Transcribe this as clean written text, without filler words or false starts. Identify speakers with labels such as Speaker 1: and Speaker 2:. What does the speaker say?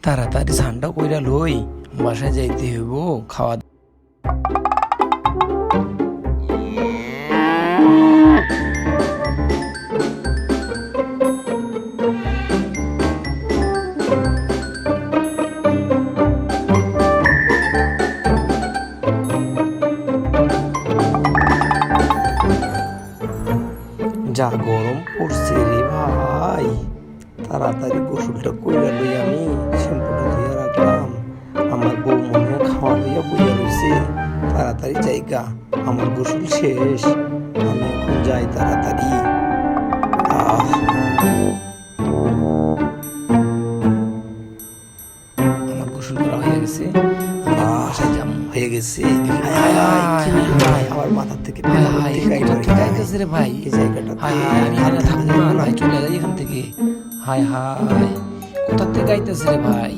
Speaker 1: তাড়াতাড়ি ঠান্ডা কইরা লই, বাসায় যাইতে হইব। খাওয়া যা গরম পড়ছে রে ভাই, তাড়াতাড়ি গোসলটা কইরা লই। আমি শ্যাম্পুটা ধুইয়া রাখলাম, আমার বউ মনে খাওয়া লইয়া বইয়া রইছে। তাড়াতাড়ি যাইগা, আমার গোসল শেষ, আমি এখন যাই তাড়াতাড়ি। আমার গোসল করা হয়ে গেছে, বাসায় যাম হয়ে গেছে। আমার মাথার থেকে গাইতেছে রে ভাই, এই জায়গাটা আমি এখানে থাকবো না ভাই, চলে যাই এখান থেকে। হায় হায়, কোথা থেকে গাইতেছে রে ভাই।